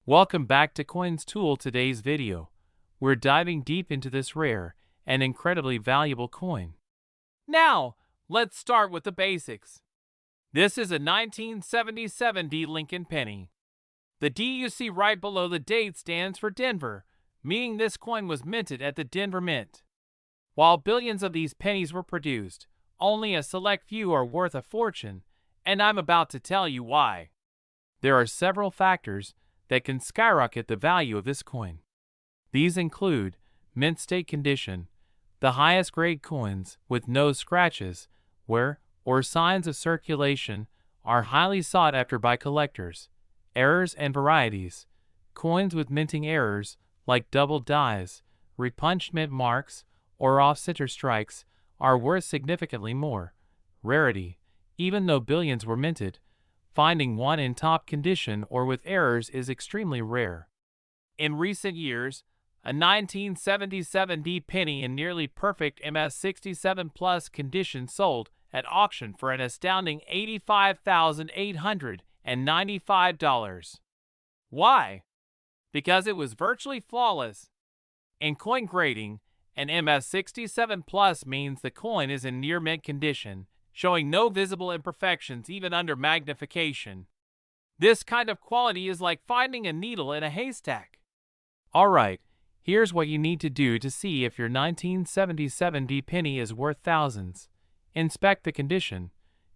Welcome back to Coins Tool. Today's video, we're diving deep into this rare and incredibly valuable coin. Now, let's start with the basics. This is a 1977 D Lincoln penny. The D you see right below the date stands for Denver, meaning this coin was minted at the Denver Mint. While billions of these pennies were produced, only a select few are worth a fortune, and I'm about to tell you why. There are several factors that can skyrocket the value of this coin. These include mint state condition. The highest grade coins with no scratches, wear, or signs of circulation are highly sought after by collectors. Errors and varieties. Coins with minting errors, like double dies, repunched mint marks, or off-center strikes, are worth significantly more. Rarity. Even though billions were minted, finding one in top condition or with errors is extremely rare. In recent years, a 1977 D penny in nearly perfect MS67 Plus condition sold at auction for an astounding $85,895. Why? Because it was virtually flawless. In coin grading, an MS67 Plus means the coin is in near mint condition, showing no visible imperfections even under magnification. This kind of quality is like finding a needle in a haystack. Alright, here's what you need to do to see if your 1977 D penny is worth thousands. Inspect the condition.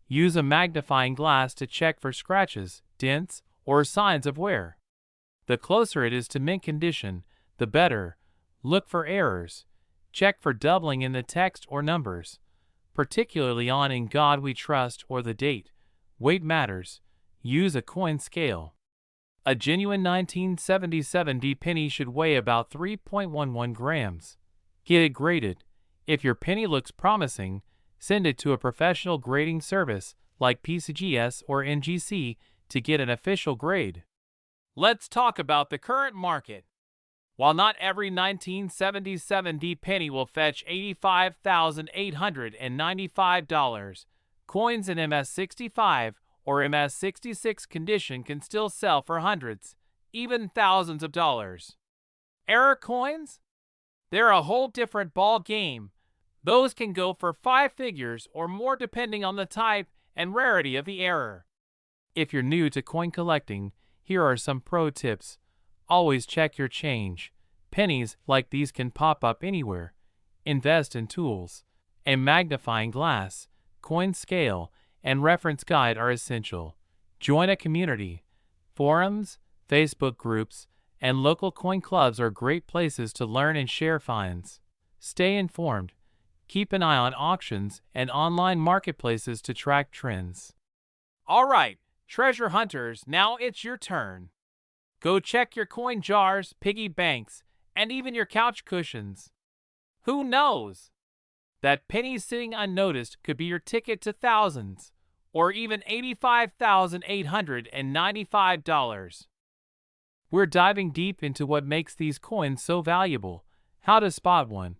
Use a magnifying glass to check for scratches, dents, or signs of wear. The closer it is to mint condition, the better. Look for errors. Check for doubling in the text or numbers, particularly on "In God We Trust" or the date. Weight matters. Use a coin scale. A genuine 1977 D penny should weigh about 3.11 grams. Get it graded. If your penny looks promising, send it to a professional grading service like PCGS or NGC to get an official grade. Let's talk about the current market. While not every 1977 D penny will fetch $85,895, coins in MS65 or MS66 condition can still sell for hundreds, even thousands of dollars. Error coins? They're a whole different ball game. Those can go for 5 figures or more depending on the type and rarity of the error. If you're new to coin collecting, here are some pro tips. Always check your change. Pennies like these can pop up anywhere. Invest in tools. A magnifying glass, coin scale, and reference guide are essential. Join a community. Forums, Facebook groups, and local coin clubs are great places to learn and share finds. Stay informed. Keep an eye on auctions and online marketplaces to track trends. Alright, treasure hunters, now it's your turn. Go check your coin jars, piggy banks, and even your couch cushions. Who knows? That penny sitting unnoticed could be your ticket to thousands, or even $85,895. We're diving deep into what makes these coins so valuable, how to spot one,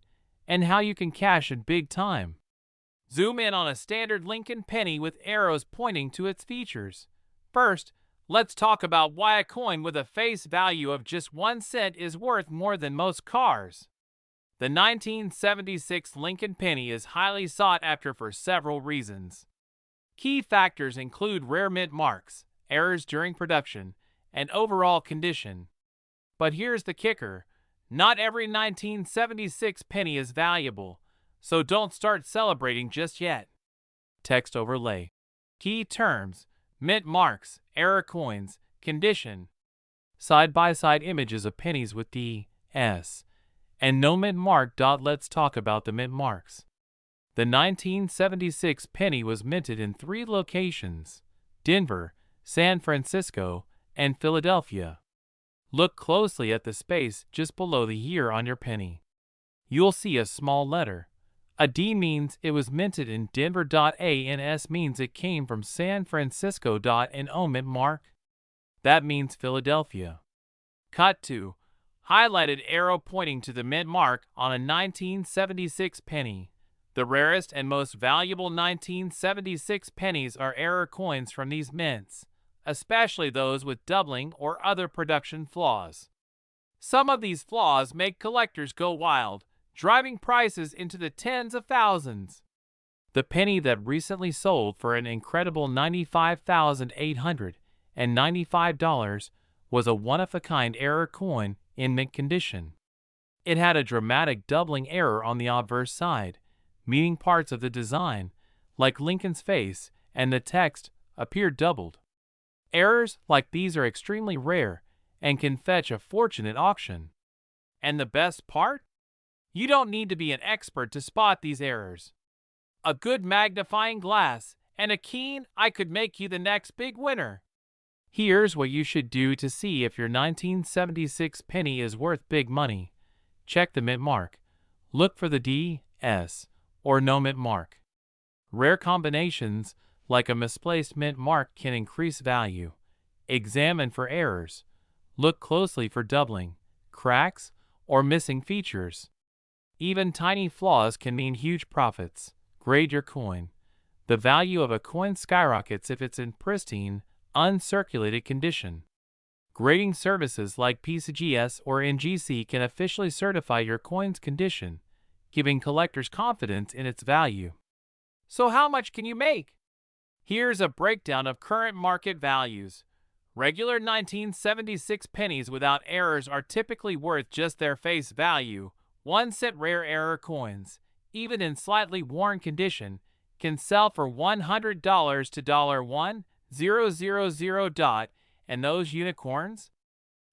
and how you can cash it big time. Zoom in on a standard Lincoln penny with arrows pointing to its features. First, let's talk about why a coin with a face value of just 1 cent is worth more than most cars. The 1976 Lincoln penny is highly sought after for several reasons. Key factors include rare mint marks, errors during production, and overall condition. But here's the kicker. Not every 1976 penny is valuable, so don't start celebrating just yet. Text overlay. Key terms: mint marks, error coins, condition. Side-by-side images of pennies with D.S. and no mint mark. Let's talk about the mint marks. The 1976 penny was minted in 3 locations: Denver, San Francisco, and Philadelphia. Look closely at the space just below the year on your penny. You'll see a small letter. A D means it was minted in Denver. A and S means it came from San Francisco. And O mint mark? That means Philadelphia. Cut to highlighted arrow pointing to the mint mark on a 1976 penny. The rarest and most valuable 1976 pennies are error coins from these mints. especially those with doubling or other production flaws. Some of these flaws make collectors go wild, driving prices into the tens of thousands. The penny that recently sold for an incredible $95,895 was a one-of-a-kind error coin in mint condition. It had a dramatic doubling error on the obverse side, meaning parts of the design, like Lincoln's face and the text, appeared doubled. Errors like these are extremely rare and can fetch a fortune at auction. And the best part? You don't need to be an expert to spot these errors. A good magnifying glass and a keen eye could make you the next big winner. Here's what you should do to see if your 1976 penny is worth big money. Check the mint mark. Look for the D, S, or no mint mark. Rare combinations, like a misplaced mint mark, can increase value. Examine for errors. Look closely for doubling, cracks, or missing features. Even tiny flaws can mean huge profits. Grade your coin. The value of a coin skyrockets if it's in pristine, uncirculated condition. Grading services like PCGS or NGC can officially certify your coin's condition, giving collectors confidence in its value. So how much can you make? Here's a breakdown of current market values. Regular 1976 pennies without errors are typically worth just their face value. 1-cent rare error coins, even in slightly worn condition, can sell for $100 to $1,000. And those unicorns?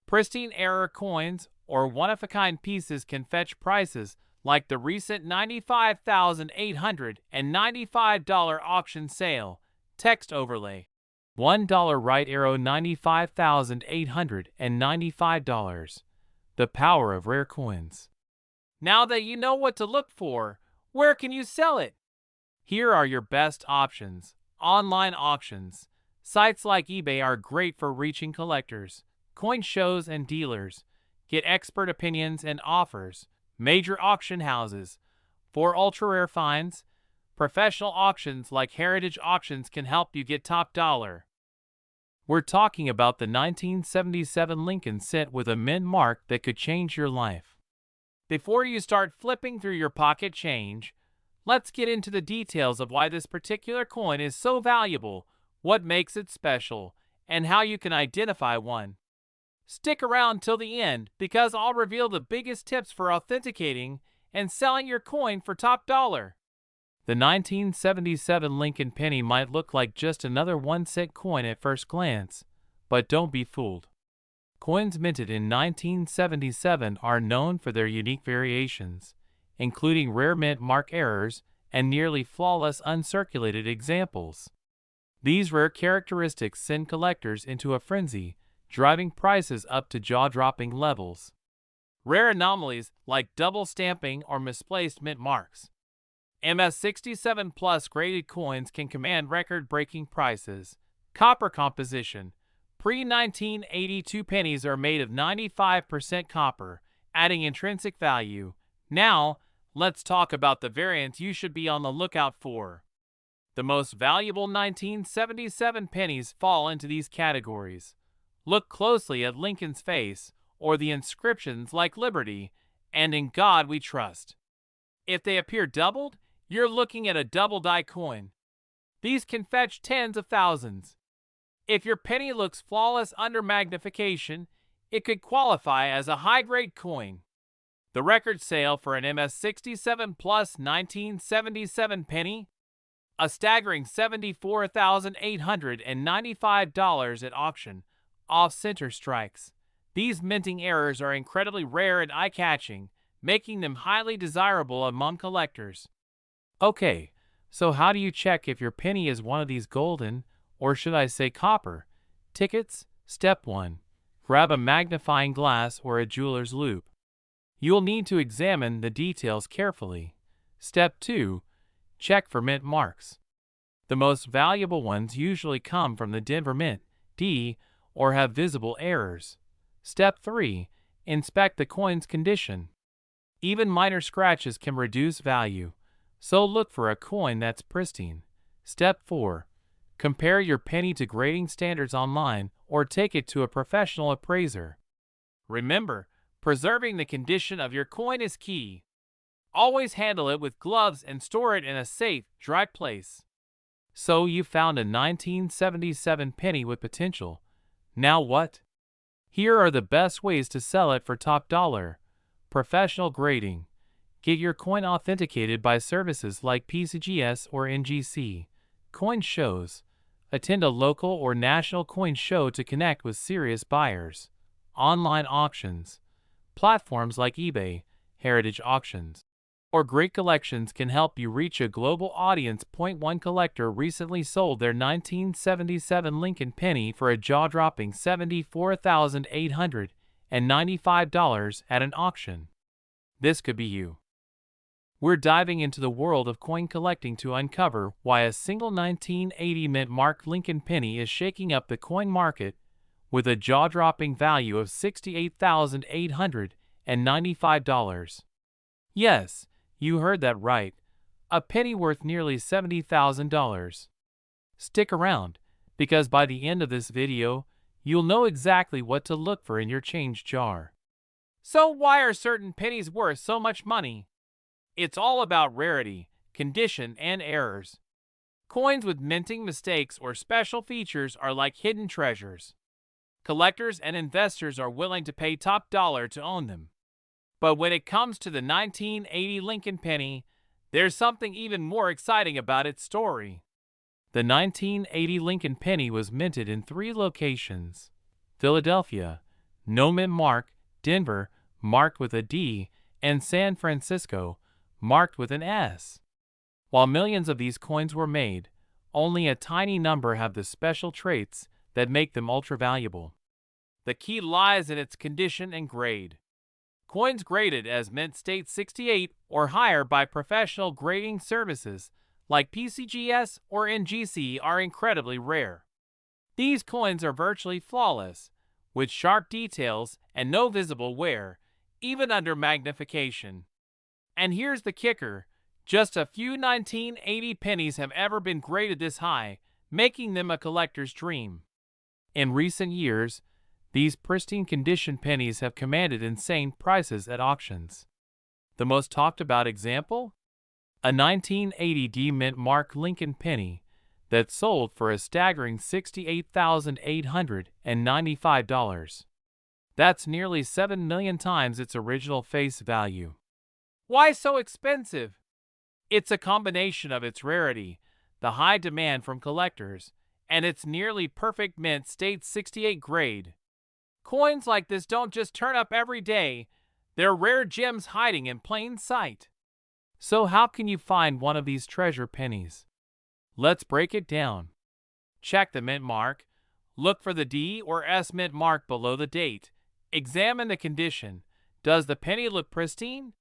Pristine error coins or one-of-a-kind pieces can fetch prices like the recent $95,895 auction sale. Text overlay. $1 right arrow $95,895. The power of rare coins. Now that you know what to look for, where can you sell it? Here are your best options. Online auctions. Sites like eBay are great for reaching collectors, coin shows, and dealers. Get expert opinions and offers. Major auction houses. For ultra-rare finds, professional auctions like Heritage Auctions can help you get top dollar. We're talking about the 1977 Lincoln cent with a mint mark that could change your life. Before you start flipping through your pocket change, let's get into the details of why this particular coin is so valuable, what makes it special, and how you can identify one. Stick around till the end because I'll reveal the biggest tips for authenticating and selling your coin for top dollar. The 1977 Lincoln penny might look like just another 1-cent coin at first glance, but don't be fooled. Coins minted in 1977 are known for their unique variations, including rare mint mark errors and nearly flawless uncirculated examples. These rare characteristics send collectors into a frenzy, driving prices up to jaw-dropping levels. Rare anomalies like double stamping or misplaced mint marks. MS-67 Plus graded coins can command record-breaking prices. Copper composition. Pre-1982 pennies are made of 95% copper, adding intrinsic value. Now, let's talk about the variants you should be on the lookout for. The most valuable 1977 pennies fall into these categories. Look closely at Lincoln's face or the inscriptions like Liberty and In God We Trust. If they appear doubled, you're looking at a double-die coin. These can fetch tens of thousands. If your penny looks flawless under magnification, it could qualify as a high-grade coin. The record sale for an MS-67 Plus 1977 penny? A staggering $74,895 at auction, off-center strikes. These minting errors are incredibly rare and eye-catching, making them highly desirable among collectors. Okay, so how do you check if your penny is one of these golden, or should I say copper, tickets? Step 1. Grab a magnifying glass or a jeweler's loupe. You'll need to examine the details carefully. Step 2. Check for mint marks. The most valuable ones usually come from the Denver Mint, D, or have visible errors. Step 3. Inspect the coin's condition. Even minor scratches can reduce value, so look for a coin that's pristine. Step 4. Compare your penny to grading standards online or take it to a professional appraiser. Remember, preserving the condition of your coin is key. Always handle it with gloves and store it in a safe, dry place. So you found a 1977 penny with potential. Now what? Here are the best ways to sell it for top dollar. Professional grading. Get your coin authenticated by services like PCGS or NGC. Coin shows. Attend a local or national coin show to connect with serious buyers. Online auctions. Platforms like eBay, Heritage Auctions, or Great Collections can help you reach a global audience. One collector recently sold their 1977 Lincoln penny for a jaw-dropping $74,895 at an auction. This could be you. We're diving into the world of coin collecting to uncover why a single 1980 mint-marked Lincoln penny is shaking up the coin market with a jaw-dropping value of $68,895. Yes, you heard that right. A penny worth nearly $70,000. Stick around, because by the end of this video, you'll know exactly what to look for in your change jar. So why are certain pennies worth so much money? It's all about rarity, condition, and errors. Coins with minting mistakes or special features are like hidden treasures. Collectors and investors are willing to pay top dollar to own them. But when it comes to the 1980 Lincoln penny, there's something even more exciting about its story. The 1980 Lincoln penny was minted in 3 locations: Philadelphia, no mint mark; Denver, marked with a D; and San Francisco, marked with an S. While millions of these coins were made, only a tiny number have the special traits that make them ultra-valuable. The key lies in its condition and grade. Coins graded as mint state 68 or higher by professional grading services like PCGS or NGC are incredibly rare. These coins are virtually flawless, with sharp details and no visible wear, even under magnification. And here's the kicker: just a few 1980 pennies have ever been graded this high, making them a collector's dream. In recent years, these pristine condition pennies have commanded insane prices at auctions. The most talked about example? A 1980 D mint mark Lincoln penny that sold for a staggering $68,895. That's nearly 7 million times its original face value. Why so expensive? It's a combination of its rarity, the high demand from collectors, and its nearly perfect mint state 68 grade. Coins like this don't just turn up every day, they're rare gems hiding in plain sight. So how can you find one of these treasure pennies? Let's break it down. Check the mint mark. Look for the D or S mint mark below the date. Examine the condition. Does the penny look pristine?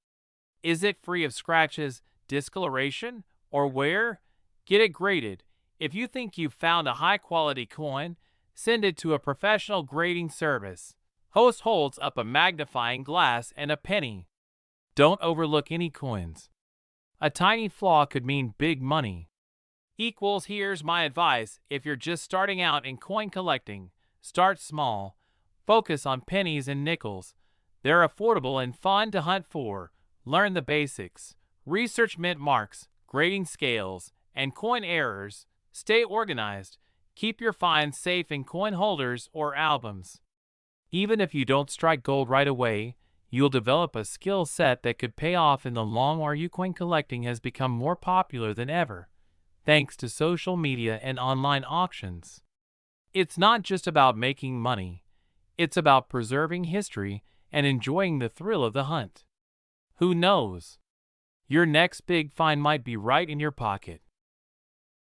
Is it free of scratches, discoloration, or wear? Get it graded. If you think you've found a high-quality coin, send it to a professional grading service. Host holds up a magnifying glass and a penny. Don't overlook any coins. A tiny flaw could mean big money. Here's my advice: if you're just starting out in coin collecting, start small. Focus on pennies and nickels. They're affordable and fun to hunt for. Learn the basics. Research mint marks, grading scales, and coin errors. Stay organized. Keep your finds safe in coin holders or albums. Even if you don't strike gold right away, you'll develop a skill set that could pay off in the long run. Coin collecting has become more popular than ever, thanks to social media and online auctions. It's not just about making money. It's about preserving history and enjoying the thrill of the hunt. Who knows? Your next big find might be right in your pocket.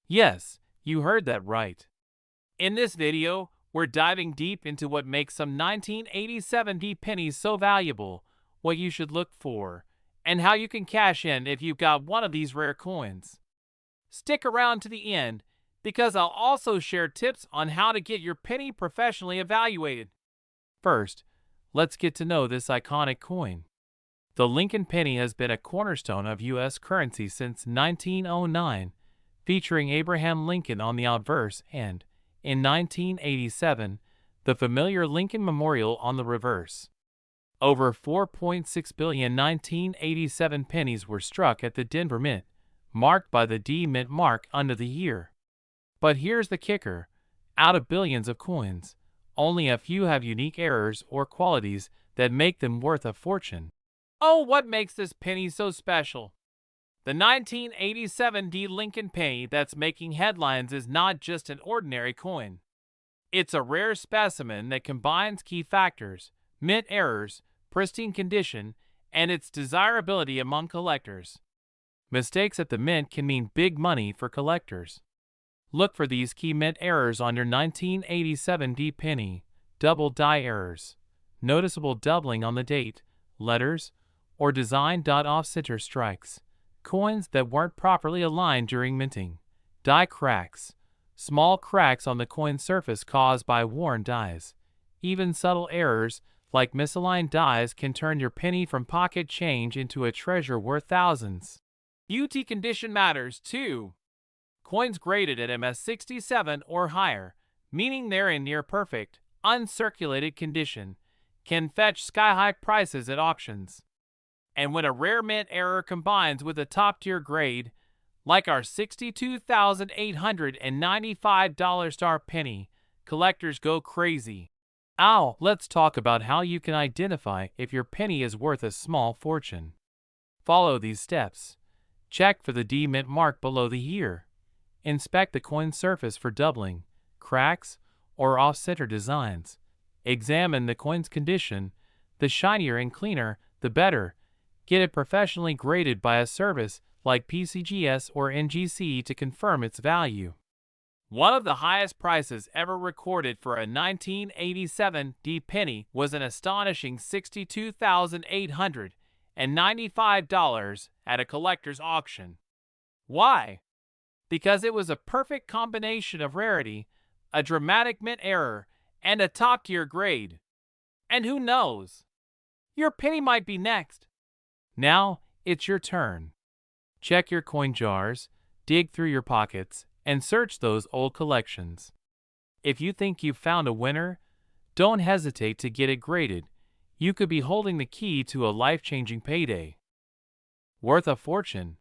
Yes, you heard that right. In this video, we're diving deep into what makes some 1987 D pennies so valuable, what you should look for, and how you can cash in if you've got one of these rare coins. Stick around to the end, because I'll also share tips on how to get your penny professionally evaluated. First, let's get to know this iconic coin. The Lincoln penny has been a cornerstone of U.S. currency since 1909, featuring Abraham Lincoln on the obverse and, in 1987, the familiar Lincoln Memorial on the reverse. Over 4.6 billion 1987 pennies were struck at the Denver Mint, marked by the D Mint mark under the year. But here's the kicker. Out of billions of coins, only a few have unique errors or qualities that make them worth a fortune. Oh, what makes this penny so special? The 1987 D Lincoln penny that's making headlines is not just an ordinary coin. It's a rare specimen that combines key factors: mint errors, pristine condition, and its desirability among collectors. Mistakes at the mint can mean big money for collectors. Look for these key mint errors on your 1987 D penny. Double die errors. Noticeable doubling on the date, letters, or design. Off-center strikes. Coins that weren't properly aligned during minting. Die cracks. Small cracks on the coin surface caused by worn dies. Even subtle errors, like misaligned dies, can turn your penny from pocket change into a treasure worth thousands. Beauty condition matters too. Coins graded at MS67 or higher, meaning they're in near perfect, uncirculated condition, can fetch sky-high prices at auctions. And when a rare mint error combines with a top-tier grade, like our $62,895 star penny, collectors go crazy. Now, let's talk about how you can identify if your penny is worth a small fortune. Follow these steps. Check for the D Mint mark below the year. Inspect the coin surface for doubling, cracks, or off-center designs. Examine the coin's condition. The shinier and cleaner, the better. Get it professionally graded by a service like PCGS or NGC to confirm its value. One of the highest prices ever recorded for a 1987 D penny was an astonishing $62,895 at a collector's auction. Why? Because it was a perfect combination of rarity, a dramatic mint error, and a top-tier grade. And who knows? Your penny might be next. Now, it's your turn. Check your coin jars, dig through your pockets, and search those old collections. If you think you've found a winner, don't hesitate to get it graded. You could be holding the key to a life-changing payday. Worth a fortune.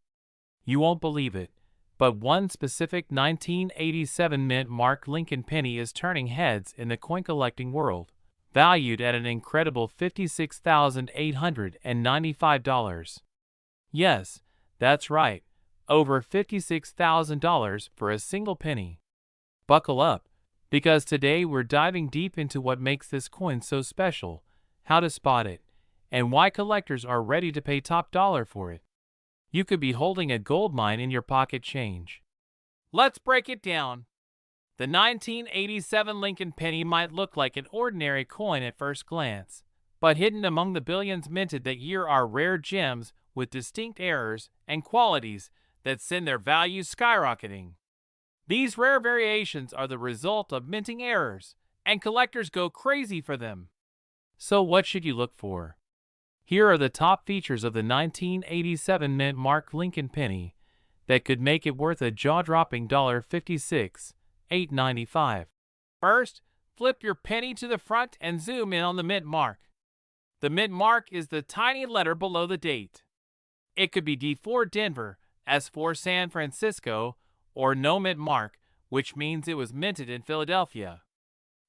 You won't believe it, but one specific 1987 mint mark Lincoln penny is turning heads in the coin collecting world, valued at an incredible $56,895. Yes, that's right, over $56,000 for a single penny. Buckle up, because today we're diving deep into what makes this coin so special, how to spot it, and why collectors are ready to pay top dollar for it. You could be holding a gold mine in your pocket change. Let's break it down. The 1987 Lincoln penny might look like an ordinary coin at first glance, but hidden among the billions minted that year are rare gems with distinct errors and qualities that send their value skyrocketing. These rare variations are the result of minting errors, and collectors go crazy for them. So what should you look for? Here are the top features of the 1987 mint mark Lincoln penny that could make it worth a jaw-dropping $56,895. First, flip your penny to the front and zoom in on the mint mark. The mint mark is the tiny letter below the date. It could be D4 Denver, S4 San Francisco, or no mint mark, which means it was minted in Philadelphia.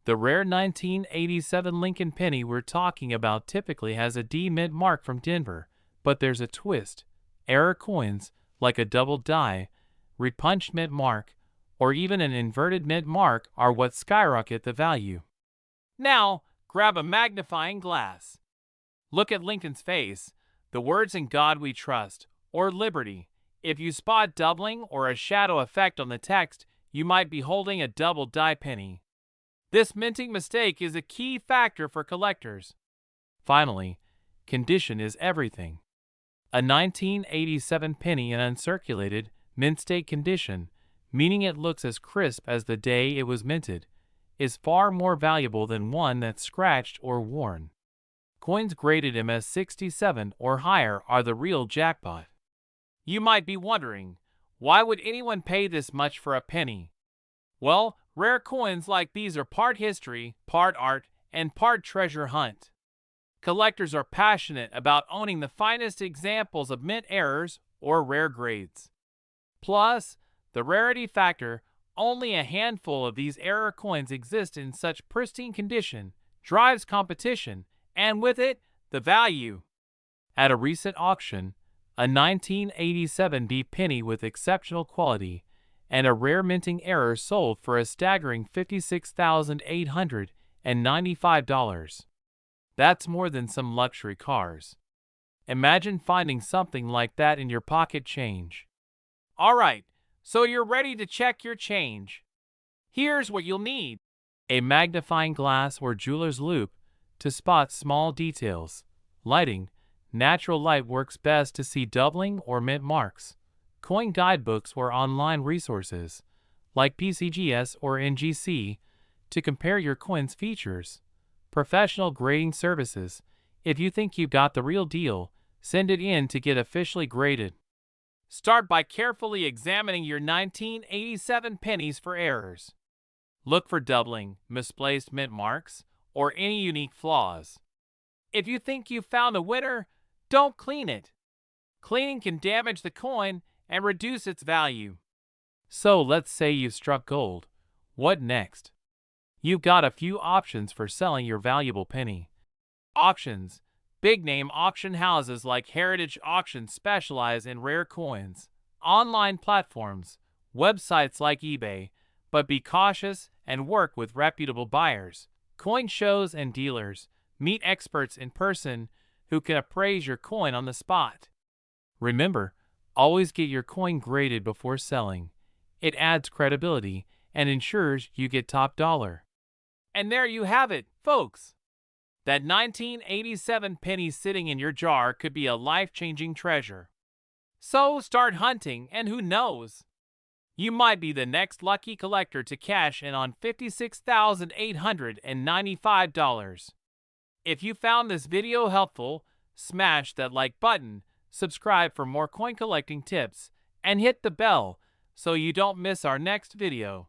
The rare 1987 Lincoln penny we're talking about typically has a D mint mark from Denver, but there's a twist. Error coins, like a double die, repunched mint mark, or even an inverted mint mark are what skyrocket the value. Now, grab a magnifying glass. Look at Lincoln's face, the words "In God We Trust," or "Liberty." If you spot doubling or a shadow effect on the text, you might be holding a double die penny. This minting mistake is a key factor for collectors. Finally, condition is everything. A 1987 penny in uncirculated, mint state condition, meaning it looks as crisp as the day it was minted, is far more valuable than one that's scratched or worn. Coins graded MS67 or higher are the real jackpot. You might be wondering, Why would anyone pay this much for a penny? Well, rare coins like these are part history, part art, and part treasure hunt. Collectors are passionate about owning the finest examples of mint errors or rare grades. Plus, the rarity factor, only a handful of these error coins exist in such pristine condition, drives competition, and with it, the value. At a recent auction, a 1987 penny with exceptional quality and a rare minting error sold for a staggering $56,895. That's more than some luxury cars. Imagine finding something like that in your pocket change. Alright, so you're ready to check your change. Here's what you'll need: a magnifying glass or jeweler's loupe to spot small details. Lighting. Natural light works best to see doubling or mint marks. Coin guidebooks or online resources, like PCGS or NGC, to compare your coin's features. Professional grading services. If you think you've got the real deal, send it in to get officially graded. Start by carefully examining your 1987 pennies for errors. Look for doubling, misplaced mint marks, or any unique flaws. If you think you've found a winner, don't clean it. Cleaning can damage the coin and reduce its value. So let's say you've struck gold. What next? You've got a few options for selling your valuable penny. Auctions. Big-name auction houses like Heritage Auctions specialize in rare coins. Online platforms. Websites like eBay. But be cautious and work with reputable buyers. Coin shows and dealers. Meet experts in person who can appraise your coin on the spot. Remember, always get your coin graded before selling. It adds credibility and ensures you get top dollar. And there you have it, folks. That 1987 penny sitting in your jar could be a life-changing treasure. So start hunting, and who knows? You might be the next lucky collector to cash in on $56,895. If you found this video helpful, smash that like button, subscribe for more coin collecting tips, and hit the bell so you don't miss our next video.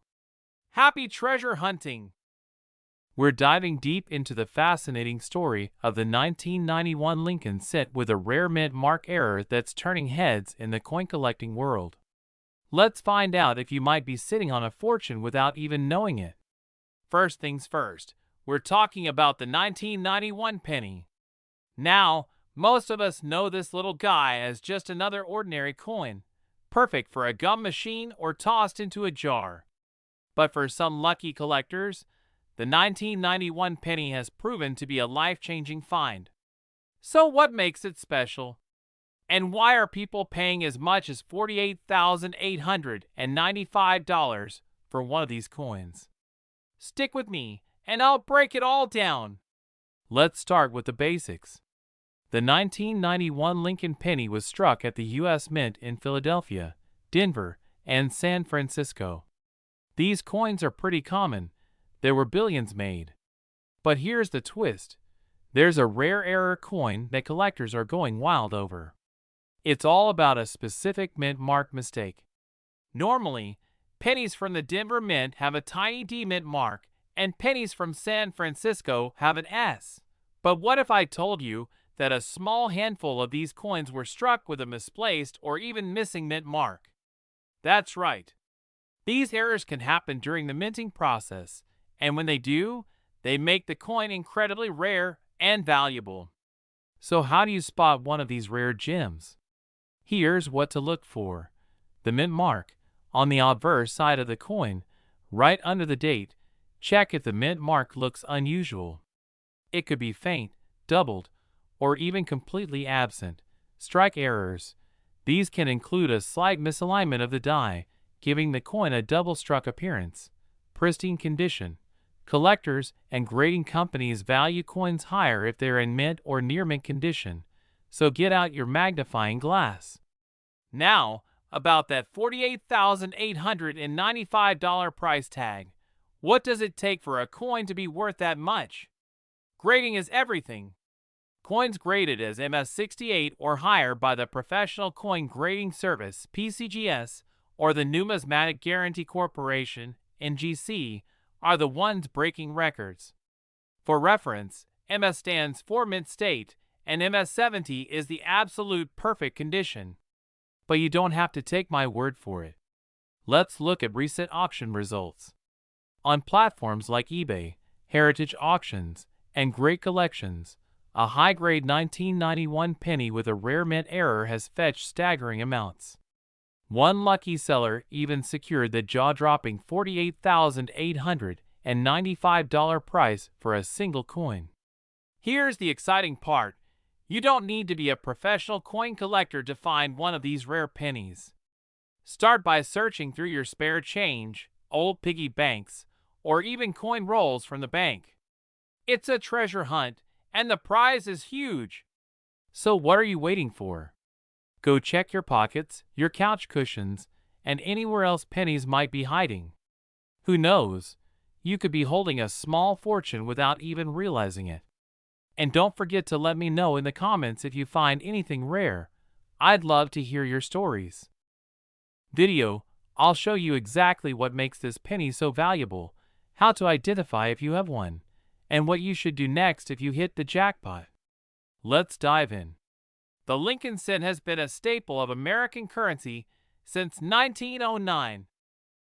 Happy treasure hunting! We're diving deep into the fascinating story of the 1991 Lincoln set with a rare mint mark error that's turning heads in the coin collecting world. Let's find out if you might be sitting on a fortune without even knowing it. First things first, we're talking about the 1991 penny. Now, most of us know this little guy as just another ordinary coin, perfect for a gum machine or tossed into a jar. But for some lucky collectors, the 1991 penny has proven to be a life-changing find. So what makes it special? And why are people paying as much as $48,895 for one of these coins? Stick with me, and I'll break it all down. Let's start with the basics. The 1991 Lincoln penny was struck at the U.S. Mint in Philadelphia, Denver, and San Francisco. These coins are pretty common. There were billions made. But here's the twist. There's a rare error coin that collectors are going wild over. It's all about a specific mint mark mistake. Normally, pennies from the Denver Mint have a tiny D mint mark, and pennies from San Francisco have an S. But what if I told you that a small handful of these coins were struck with a misplaced or even missing mint mark? That's right. These errors can happen during the minting process, and when they do, they make the coin incredibly rare and valuable. So how do you spot one of these rare gems? Here's what to look for. The mint mark, on the obverse side of the coin, right under the date. Check if the mint mark looks unusual. It could be faint, doubled, or even completely absent. Strike errors. These can include a slight misalignment of the die, giving the coin a double-struck appearance. Pristine condition. Collectors and grading companies value coins higher if they're in mint or near mint condition, so get out your magnifying glass. Now, about that $48,895 price tag. What does it take for a coin to be worth that much? Grading is everything. Coins graded as MS68 or higher by the Professional Coin Grading Service (PCGS) or the Numismatic Guarantee Corporation, NGC, are the ones breaking records. For reference, MS stands for mint state, and MS70 is the absolute perfect condition. But you don't have to take my word for it. Let's look at recent auction results. On platforms like eBay, Heritage Auctions, and Great Collections, a high-grade 1991 penny with a rare mint error has fetched staggering amounts. One lucky seller even secured the jaw-dropping $48,895 price for a single coin. Here's the exciting part. You don't need to be a professional coin collector to find one of these rare pennies. Start by searching through your spare change, old piggy banks, or even coin rolls from the bank. It's a treasure hunt, and the prize is huge. So what are you waiting for? Go check your pockets, your couch cushions, and anywhere else pennies might be hiding. Who knows? You could be holding a small fortune without even realizing it. And don't forget to let me know in the comments if you find anything rare. I'd love to hear your stories. Video, I'll show you exactly what makes this penny so valuable, how to identify if you have one, and what you should do next if you hit the jackpot. Let's dive in. The Lincoln cent has been a staple of American currency since 1909.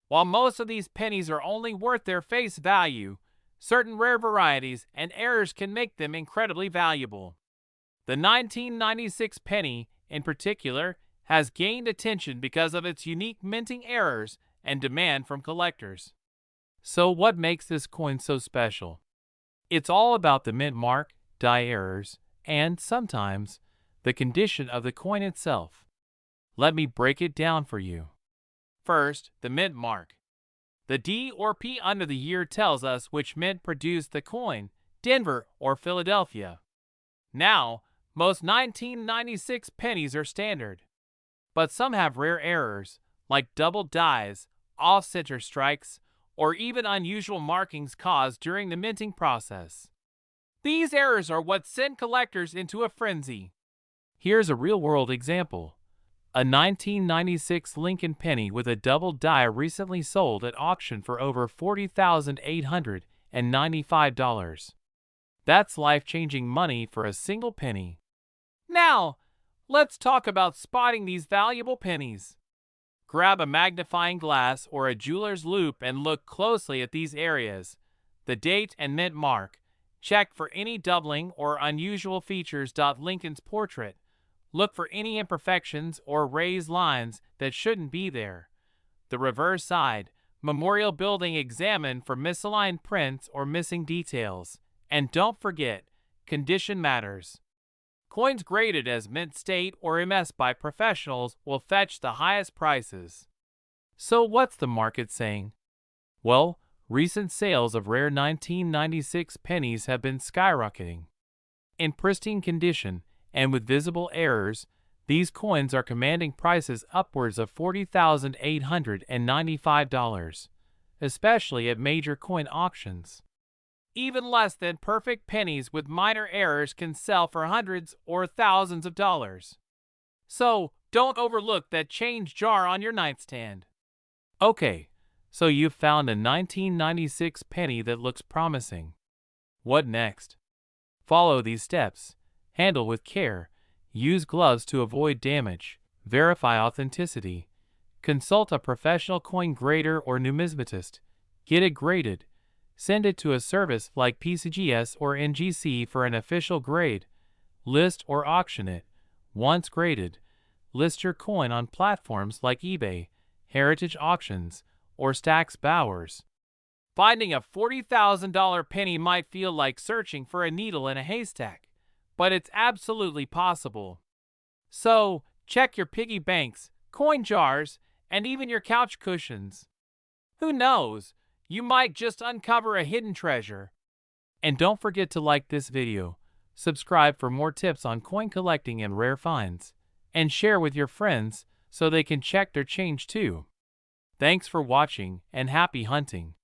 While most of these pennies are only worth their face value, certain rare varieties and errors can make them incredibly valuable. The 1996 penny, in particular, has gained attention because of its unique minting errors and demand from collectors. So what makes this coin so special? It's all about the mint mark, die errors, and, sometimes, the condition of the coin itself. Let me break it down for you. First, the mint mark. The D or P under the year tells us which mint produced the coin, Denver or Philadelphia. Now, most 1996 pennies are standard. But some have rare errors, like double dies, off-center strikes, or even unusual markings caused during the minting process. These errors are what send collectors into a frenzy. Here's a real-world example. A 1996 Lincoln penny with a double die recently sold at auction for over $40,895. That's life-changing money for a single penny. Now, let's talk about spotting these valuable pennies. Grab a magnifying glass or a jeweler's loupe and look closely at these areas. The date and mint mark. Check for any doubling or unusual features. Lincoln's portrait. Look for any imperfections or raised lines that shouldn't be there. The reverse side. Memorial building. Examine for misaligned prints or missing details. And don't forget, condition matters. Coins graded as mint state or MS by professionals will fetch the highest prices. So what's the market saying? Well, recent sales of rare 1996 pennies have been skyrocketing. In pristine condition, and with visible errors, these coins are commanding prices upwards of $40,895, especially at major coin auctions. Even less than perfect pennies with minor errors can sell for hundreds or thousands of dollars. So, don't overlook that change jar on your nightstand. Okay, so you've found a 1996 penny that looks promising. What next? Follow these steps. Handle with care. Use gloves to avoid damage. Verify authenticity. Consult a professional coin grader or numismatist. Get it graded. Send it to a service like PCGS or NGC for an official grade. List or auction it. Once graded, list your coin on platforms like eBay, Heritage Auctions, or Stack's Bowers. Finding a $40,000 penny might feel like searching for a needle in a haystack, but it's absolutely possible. So, check your piggy banks, coin jars, and even your couch cushions. Who knows? You might just uncover a hidden treasure. And don't forget to like this video, subscribe for more tips on coin collecting and rare finds, and share with your friends so they can check their change too. Thanks for watching and happy hunting.